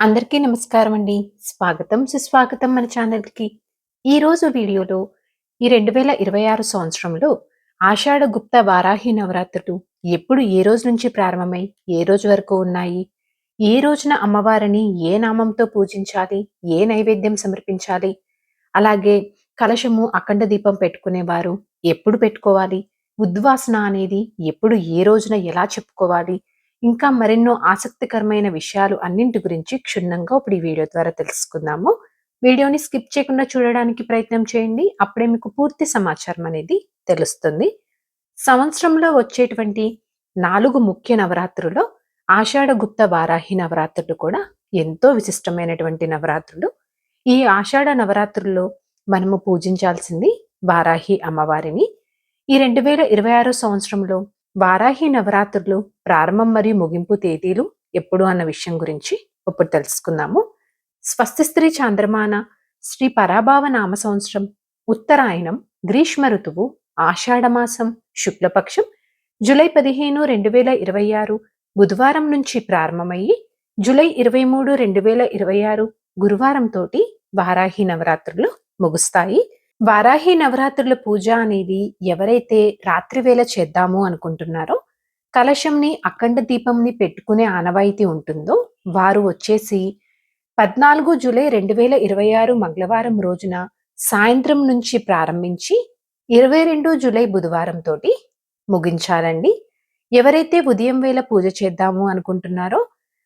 అందరికీ నమస్కారం అండి. స్వాగతం, సుస్వాగతం మన ఛానల్‌కి. ఈరోజు వీడియోలో ఈ 2026 సంవత్సరంలో ఆషాఢ గుప్త వారాహి నవరాత్రులు ఎప్పుడు ఏ రోజు నుంచి ప్రారంభమై, ఏ రోజు వరకు ఉన్నాయి? ఏ రోజున అమ్మవారిని ఏ నామంతో పూజించాలి? ఏ నైవేద్యం సమర్పించాలి? అలాగే కలశము, అఖండ దీపం పెట్టుకునేవారు ఎప్పుడు పెట్టుకోవాలి? ఉద్వాసన అనేది ఎప్పుడు ఏ రోజున ఎలా చెప్పుకోవాలి? ఇంకా మరెన్నో ఆసక్తికరమైన విషయాలు అన్నింటి గురించి క్షుణ్ణంగా ఇప్పుడు ఈ వీడియో ద్వారా తెలుసుకుందాము. వీడియోని స్కిప్ చేయకుండా చూడడానికి ప్రయత్నం చేయండి. అప్పుడే మీకు పూర్తి సమాచారం అనేది తెలుస్తుంది. సంవత్సరంలో వచ్చేటువంటి 4 ముఖ్య నవరాత్రుల్లో ఆషాఢ గుప్త వారాహి నవరాత్రులు కూడా ఎంతో విశిష్టమైనటువంటి నవరాత్రులు. ఈ ఆషాఢ నవరాత్రుల్లో మనము పూజించాల్సింది వారాహి అమ్మవారిని. ఈ 2026 సంవత్సరంలో వారాహి నవరాత్రులు ప్రారంభం మరియు ముగింపు తేదీలు ఎప్పుడు అన్న విషయం గురించి ఇప్పుడు తెలుసుకుందాము. స్వస్తి స్త్రీ చాంద్రమాన శ్రీ పరాభావ నామ సంవత్సరం ఉత్తరాయణం గ్రీష్మ ఋతువు ఆషాఢమాసం శుక్లపక్షం జూలై 15, 2026 బుధవారం నుంచి ప్రారంభమయ్యి జూలై 23, 2026 గురువారం తోటి వారాహి నవరాత్రులు ముగుస్తాయి. వారాహి నవరాత్రుల పూజ అనేది ఎవరైతే రాత్రివేళ చేద్దాము అనుకుంటున్నారో, కలశంని, అఖండ దీపంని పెట్టుకునే ఆనవాయితీ ఉంటుందో వారు వచ్చేసి 14 జూలై 2026 మంగళవారం రోజున సాయంత్రం నుంచి ప్రారంభించి 22 జూలై బుధవారం తోటి ముగించాలండి. ఎవరైతే ఉదయం వేళ పూజ చేద్దాము అనుకుంటున్నారో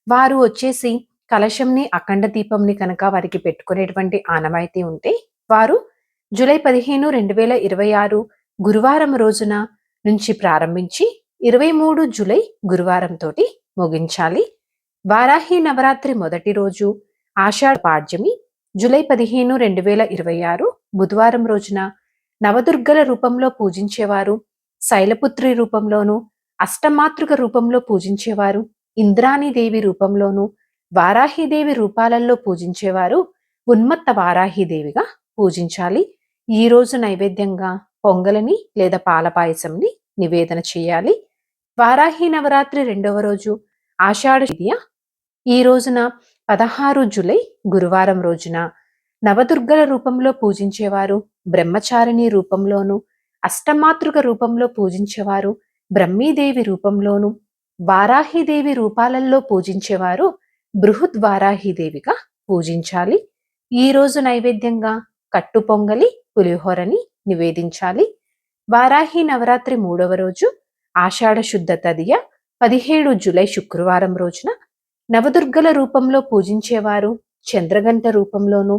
వారు వచ్చేసి కలశంని, అఖండ దీపంని కనుక వారికి పెట్టుకునేటువంటి ఆనవాయితీ ఉంటే వారు జూలై 15, 2026 గురువారం రోజున నుంచి ప్రారంభించి 23 జూలై గురువారం తోటి ముగించాలి. వారాహి నవరాత్రి మొదటి రోజు ఆషాఢ పాడ్యమి జూలై 15, 2026 బుధవారం రోజున నవదుర్గల రూపంలో పూజించేవారు, శైలపుత్రి రూపంలోను, అష్టమాతృక రూపంలో పూజించేవారు, ఇంద్రాణీదేవి రూపంలోను, వారాహిదేవి రూపాలలో పూజించేవారు ఉన్మత్త వారాహిదేవిగా పూజించాలి. ఈ రోజు నైవేద్యంగా పొంగలిని లేదా పాల పాయసంని నివేదన చేయాలి. వారాహి నవరాత్రి రెండవ రోజు ఆషాఢ ద్వితీయ. ఈ రోజున 16 జూలై గురువారం రోజున నవదుర్గల రూపంలో పూజించేవారు బ్రహ్మచారిణి రూపంలోను, అష్టమాతృక రూపంలో పూజించేవారు బ్రహ్మీదేవి రూపంలోను, వారాహిదేవి రూపాలలో పూజించేవారు బృహద్ వారాహిదేవిగా పూజించాలి. ఈ రోజు నైవేద్యంగా కట్టు పొంగలి, పులిహోరని నివేదించాలి. వారాహి నవరాత్రి మూడవ రోజు ఆషాఢ శుద్ధ తదియ 17 జూలై శుక్రవారం రోజున నవదుర్గల రూపంలో పూజించేవారు చంద్రగంట రూపంలోను,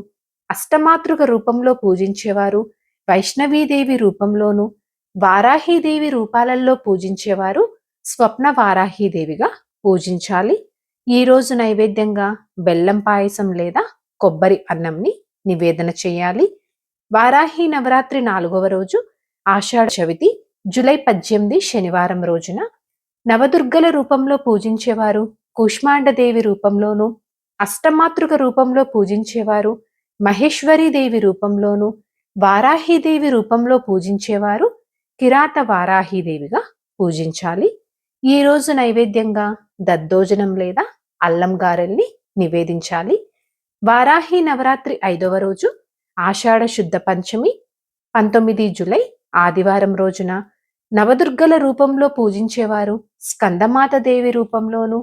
అష్టమాతృక రూపంలో పూజించేవారు వైష్ణవీదేవి రూపంలోను, వారాహిదేవి రూపాలలో పూజించేవారు స్వప్న వారాహిదేవిగా పూజించాలి. ఈ రోజు నైవేద్యంగా బెల్లం పాయసం లేదా కొబ్బరి అన్నంని నివేదన చేయాలి. వారాహి నవరాత్రి 4వ రోజు ఆషాఢ చవితి జూలై 18 శనివారం రోజున నవదుర్గల రూపంలో పూజించేవారు కూష్మాండదేవి రూపంలోను, అష్టమాతృక రూపంలో పూజించేవారు మహేశ్వరీదేవి రూపంలోను, వారాహిదేవి రూపంలో పూజించేవారు కిరాత వారాహిదేవిగా పూజించాలి. ఈ రోజు నైవేద్యంగా దద్దోజనం లేదా అల్లం గారెల్ని నివేదించాలి. వారాహి నవరాత్రి 5వ రోజు ఆషాఢ శుద్ధ పంచమి 19 జూలై ఆదివారం రోజున నవదుర్గల రూపంలో పూజించేవారు స్కందమాత దేవి రూపంలోను,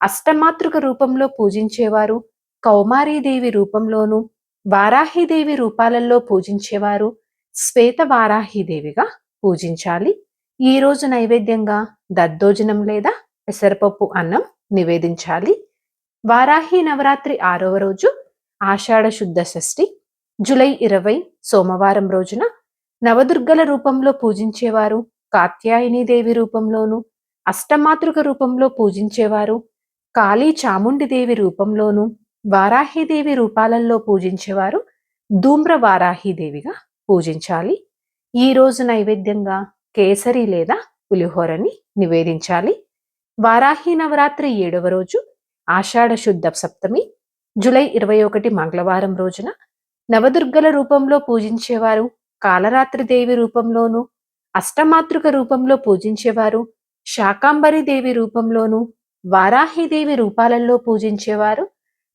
అష్టమాతృక రూపంలో పూజించేవారు కౌమారీదేవి రూపంలోను, వారాహిదేవి రూపాలలో పూజించేవారు శ్వేత వారాహిదేవిగా పూజించాలి. ఈ రోజు నైవేద్యంగా దద్దోజనం లేదా పెసరపప్పు అన్నం నివేదించాలి. వారాహి నవరాత్రి 6వ రోజు ఆషాఢ శుద్ధ షష్ఠి జూలై 20 సోమవారం రోజున నవదుర్గల రూపంలో పూజించేవారు కాత్యాయనీదేవి రూపంలోను, అష్టమాతృక రూపంలో పూజించేవారు కాళీ చాముండిదేవి రూపంలోను, వారాహిదేవి రూపాలలో పూజించేవారు ధూమ్ర వారాహిదేవిగా పూజించాలి. ఈ రోజు నైవేద్యంగా కేసరి లేదా పులిహోరని నివేదించాలి. వారాహి నవరాత్రి 7వ రోజు ఆషాఢ శుద్ధ సప్తమి జూలై 21 మంగళవారం రోజున నవదుర్గల రూపంలో పూజించేవారు కాలరాత్రి దేవి రూపంలోను, అష్టమాతృక రూపంలో పూజించేవారు శాకాంబరి దేవి రూపంలోను, వారాహిదేవి రూపాలలో పూజించేవారు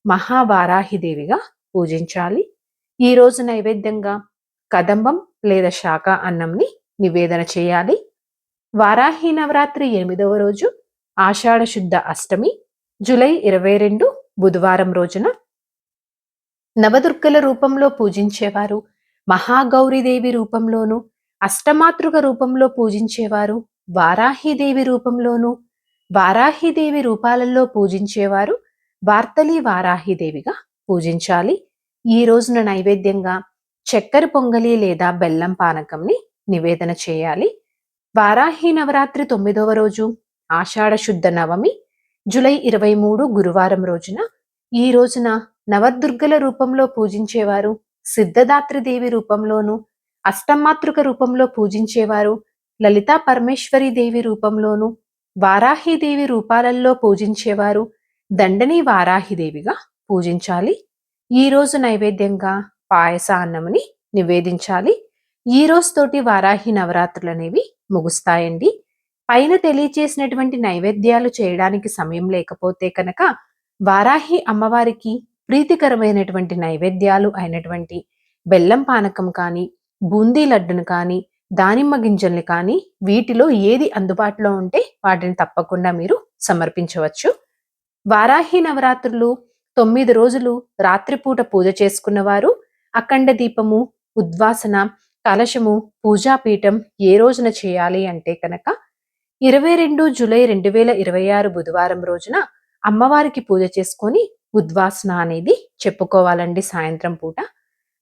మహావారాహిదేవిగా పూజించాలి. ఈరోజు నైవేద్యంగా కదంబం లేదా శాక అన్నంని నివేదన చేయాలి. వారాహి నవరాత్రి 8వ రోజు ఆషాఢ శుద్ధ అష్టమి జూలై 22 బుధవారం రోజున నవదుర్గల రూపంలో పూజించేవారు, మహాగౌరీదేవి రూపంలోను, అష్టమాతృక రూపంలో పూజించేవారు, వారాహిదేవి రూపంలోను, వారాహిదేవి రూపాలలో పూజించేవారు వార్తలి వారాహిదేవిగా పూజించాలి. ఈ రోజున నైవేద్యంగా చక్కెర పొంగలి లేదా బెల్లం పానకంని నివేదన చేయాలి. వారాహి నవరాత్రి 9వ రోజు ఆషాఢ శుద్ధ నవమి జూలై 23 గురువారం రోజున ఈ రోజున నవదుర్గల రూపంలో పూజించేవారు సిద్ధదాత్రిదేవి రూపంలోను, అష్టమాతృక రూపంలో పూజించేవారు లలితా పరమేశ్వరి దేవి రూపంలోను, వారాహిదేవి రూపాలలో పూజించేవారు దండని వారాహిదేవిగా పూజించాలి. ఈ రోజు నైవేద్యంగా పాయస అన్నముని నివేదించాలి. ఈ రోజుతోటి వారాహి నవరాత్రులు అనేవి ముగుస్తాయండి. పైన తెలియచేసినటువంటి నైవేద్యాలు చేయడానికి సమయం లేకపోతే కనుక వారాహి అమ్మవారికి ప్రీతికరమైనటువంటి నైవేద్యాలు అయినటువంటి బెల్లం పానకం కానీ, బూందీ లడ్డును కానీ, దానిమ్మ గింజల్ని కానీ వీటిలో ఏది అందుబాటులో ఉంటే వాటిని తప్పకుండా మీరు సమర్పించవచ్చు. వారాహి నవరాత్రులు 9 రోజులు రాత్రిపూట పూజ చేసుకున్నవారు అఖండ దీపము, ఉద్వాసన, కలశము, పూజాపీఠం ఏ రోజున చేయాలి అంటే కనుక 22 జూలై 2026 బుధవారం రోజున అమ్మవారికి పూజ చేసుకొని ఉద్వాసన అనేది చెప్పుకోవాలండి సాయంత్రం పూట.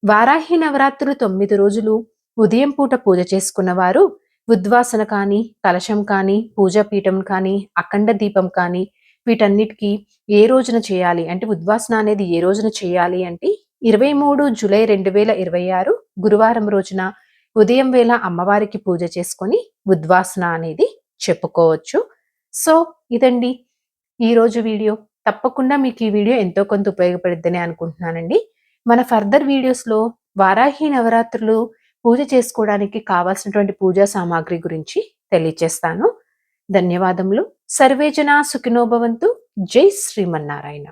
వారాహి నవరాత్రులు 9 రోజులు ఉదయం పూట పూజ చేసుకున్నవారు ఉద్వాసన కానీ, కలశం కానీ, పూజాపీఠం కానీ, అఖండ దీపం కానీ వీటన్నిటికీ ఏ రోజున చేయాలి అంటే ఉద్వాసన అనేది ఏ రోజున చేయాలి అంటే 23 జూలై 2026 గురువారం రోజున ఉదయం వేళ అమ్మవారికి పూజ చేసుకొని ఉద్వాసన అనేది చెప్పుకోవచ్చు. సో ఇదండి ఈరోజు వీడియో. తప్పకుండా మీకు ఈ వీడియో ఎంతో కొంత ఉపయోగపడుద్దని అనుకుంటున్నానండి. మన ఫర్దర్ వీడియోస్లో వారాహి నవరాత్రులు పూజ చేసుకోవడానికి కావాల్సినటువంటి పూజా సామాగ్రి గురించి తెలియచేస్తాను. ధన్యవాదములు. సర్వే జనా సుఖినో భవంతు. జై శ్రీమన్నారాయణ.